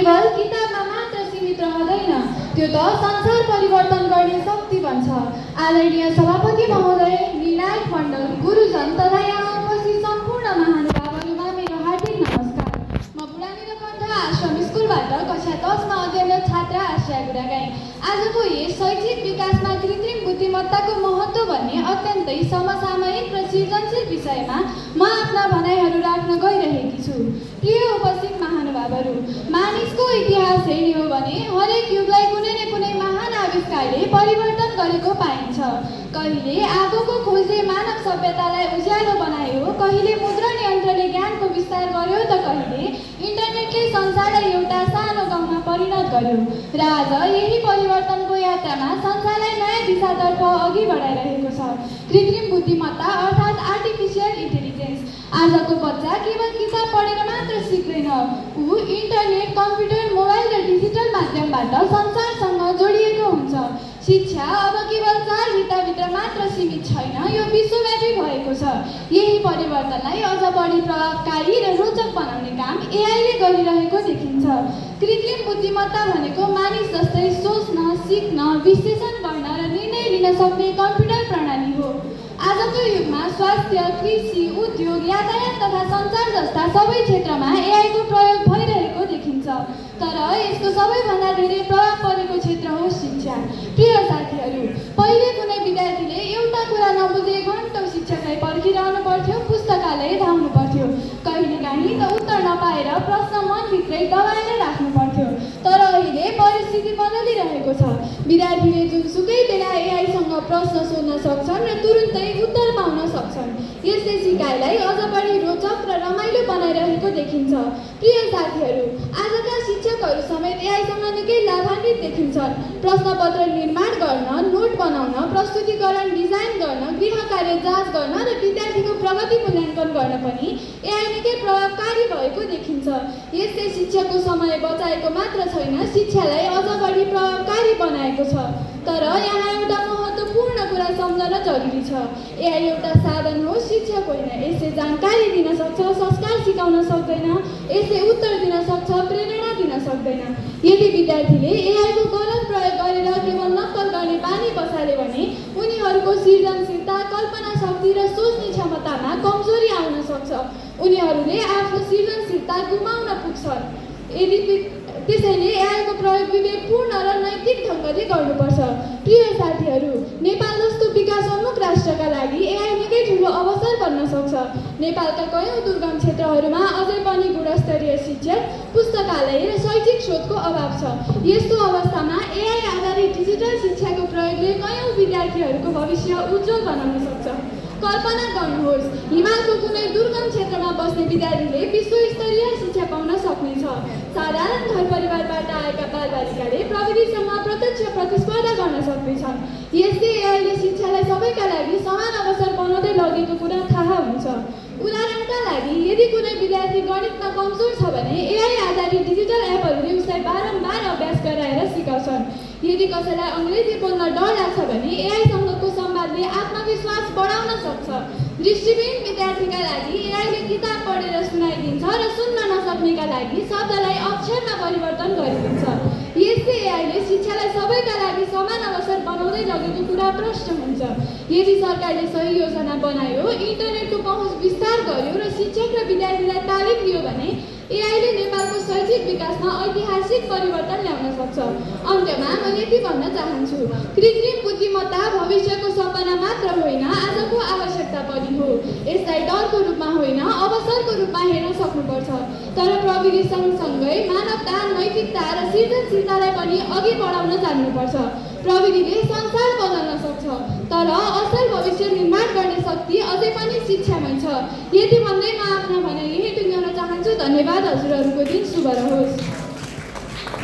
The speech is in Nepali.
केवल किताबमा मात्र सीमित रहँदैन, त्यो त संसार परिवर्तन गर्ने शक्ति बन्छ। आदरणीय सभापति महोदय, निर्णायक मण्डल, गुरुजन तथा यहाँ उपस्थित सम्पूर्ण महानुभावहरूमा मेरो हार्दिक नमस्कार। म बुढा नीलकण्ठ आश्रम स्कुलबाट कक्षा 10मा अध्ययनरत छात्र आश्रया गुरागाई। आजको यस शैक्षिक विकासमा कृत्रिम बुद्धिमत्ताको महत्त्व भन्ने अत्यन्तै समसामयिक र सृजनशील विषयमा म आफ्ना भनाइहरू राख्न गइरहेकी छु। प्रिय उपस्थित महानुभावहरू, मानिसको इतिहास हेर्ने हो भने हरेक युगलाई कुनै न कुनै महान आविष्कारले परिवर्तन गरेको पाइन्छ। कहिले आगोको खोजले मानव सभ्यतालाई उज्यालो बनायो, कहिले मुद्रण यन्त्रले ज्ञानको विस्तार गर्यो, त कहिले इन्टरनेटले संसारलाई एउटा सानो गाउँमा परिणत गर्यो। र आज यही परिवर्तनको यात्रामा संसारलाई नयाँ दिशातर्फ अघि बढाइरहेको छ कृत्रिम बुद्धिमत्ता अर्थात् आर्टिफिसियल इन्टेलिजेन्स। आजको बच्चा केवल किताब पढेर मात्र सिक्दैन, ऊ इन्टरनेट, कम्प्युटर, मोबाइल र डिजिटल माध्यमबाट संसारसँग जोडिएको हुन्छ। शिक्षा अब केवल 4 भित्ताभित्र मात्र सीमित छैन, यो विश्वव्यापी भएको छ। यही परिवर्तनलाई अझ बढी प्रभावकारी र रोचक बनाउने काम एआईले गरिरहेको देखिन्छ। कृत्रिम बुद्धिमत्ता भनेको मानिस जस्तै सोच्न, सिक्न, विश्लेषण गर्न र निर्णय लिन सक्ने कम्प्युटर प्रणाली हो। आजको युगमा स्वास्थ्य, कृषि, उद्योग, यातायात तथा सञ्चार जस्ता सबै क्षेत्रमा एआईको प्रयोग भइरहेको देखिन्छ। तर यसको सबैभन्दा धेरै प्रभाव परेको क्षेत्र हो शिक्षा। प्रिय साथीहरू, पहिले कुनै विद्यार्थीले एउटा कुरा नबुझे घन्टौँ शिक्षकलाई पर्खिरहनु पर्थ्यो, पुस्तकालय धाउनु पर्थ्यो। कहिलेकाहीँ त उत्तर नपाएर प्रश्न मनभित्रै दबाएर राख्नु पर्थ्यो। तर अहिले परिस्थिति बदलिरहेको छ। विद्यार्थीले जुनसुकै बेला एआईसँग प्रश्न सोध्न सक्छन् र तुरुन्तै उत्तर पाउन सक्छन्। यसले सिकाइलाई अझ बढी रोचक र रमाइलो बनाइरहेको देखिन्छ। प्रिय साथीहरू, आजका शिक्षकहरू समेत एआईसँग निकै लाभान्वित देखिन्छन्। प्रश्नपत्र निर्माण गर्न, नोट बनाउन, प्रस्तुतिकरण डिजाइन गर्न, गृह कार्य जाँच गर्न र विद्यार्थीको प्रगति मूल्याङ्कन गर्न पनि एआई निकै प्रभावकारी भएको देखिन्छ। यसले शिक्षकको समय बचाएको मात्र छैन, शिक्षालाई अझ बढी प्रभावकारी बनाएको छ। तर यहाँ एउटा महत्त्वपूर्ण कुरा सम्झन जरुरी छ। एआई एउटा साधन हो, शिक्षक होइन। यसले जानकारी दिन सक्छ, संस्कार सिकाउन सक्दैन, यसले उत्तर दिन सक्छ, प्रेरणा दिन सक्दैन। यदि विद्यार्थीले एआईको गलत प्रयोग गरेर केवल नक्कल गर्ने बानी बसाले भने उनीहरूको सृजनशीलता, कल्पना शक्ति र सोच्ने क्षमतामा कमजोरी आउन सक्छ। उनीहरूले आफ्नो सृजनशीलता गुमाउन पुग्छन्। त्यसैले एआईको प्रयोग विवेकपूर्ण र नैतिक ढङ्गले गर्नुपर्छ। प्रिय साथीहरू, नेपाल जस्तो विकासोन्मुख राष्ट्रका लागि एआई निकै ठुलो अवसर बन्न सक्छ। नेपालका कयौँ दुर्गम क्षेत्रहरूमा अझै पनि गुणस्तरीय शिक्षक, पुस्तकालय र शैक्षिक स्रोतको अभाव छ। यस्तो अवस्थामा एआई आधारित डिजिटल शिक्षाको प्रयोगले कयौँ विद्यार्थीहरूको भविष्य उज्जवल बनाउन सक्छ। कल्पना गर्नुहोस्, हिमालको कुनै दुर्गम क्षेत्रमा बस्ने विद्यार्थीले विश्वस्तरीय शिक्षा पाउन सक्नेछ। साधारण घर परिवारबाट आएका बालबालिकाले प्रविधिसँग प्रत्यक्ष प्रतिस्पर्धा गर्न सक्नेछन्। यस्तै एआईले शिक्षालाई सबैका लागि समान अवसर बनाउँदै लगेको कुरा थाहा हुन्छ। उदाहरणका लागि, यदि कुनै विद्यार्थी गणितमा कमजोर छ भने एआई आधारित डिजिटल एपहरूले उसलाई बारम्बार अभ्यास गराएर सिकाउँछन्। यदि कसैलाई अङ्ग्रेजी बोल्न डर लाग्छ भने एआईसँगको संवादले आत्मविश्वास बढाउन सक्छ। दृष्टिविहीन विद्यार्थीका लागि एआईले किताब पढेर सुनाइदिन्छ र सुन्न नसक्नेका लागि शब्दलाई अक्षरमा परिवर्तन गरिदिन्छ। यस्तै एआईले शिक्षालाई सबैका लागि समान अवसर बनाउँदै लगेको कुरा प्रष्ट हुन्छ। यदि सरकारले सही योजना बनायो, इन्टरनेटको पहुँच विस्तार गर्यो र शिक्षक र विद्यार्थीलाई तालिम दियो भने एआईले नेपालको शैक्षिक विकासमा ऐतिहासिक परिवर्तन ल्याउन सक्छ। अन्त्यमा म यति भन्न चाहन्छु, कृत्रिम बुद्धिमत्ता भविष्यको सपना मात्र होइन, आजको आवश्यकता पनि हो। यसलाई डरको रूपमा होइन, अवसरको रूपमा हेर्न सक्नुपर्छ। तर प्रविधि सँगसँगै मानवता, नैतिकता र सृजनशीलतालाई पनि अघि बढाउन जान्नुपर्छ। प्रविधिले संसार बदल्न सक्छ, तर असल भविष्य निर्माण गर्ने शक्ति अझै पनि शिक्षामै छ। यति भन्दै म आफ्ना भनाइ यही टुङ्ग्याउन चाहन्छु। धन्यवाद। हजुरहरूको दिन शुभ रहोस्।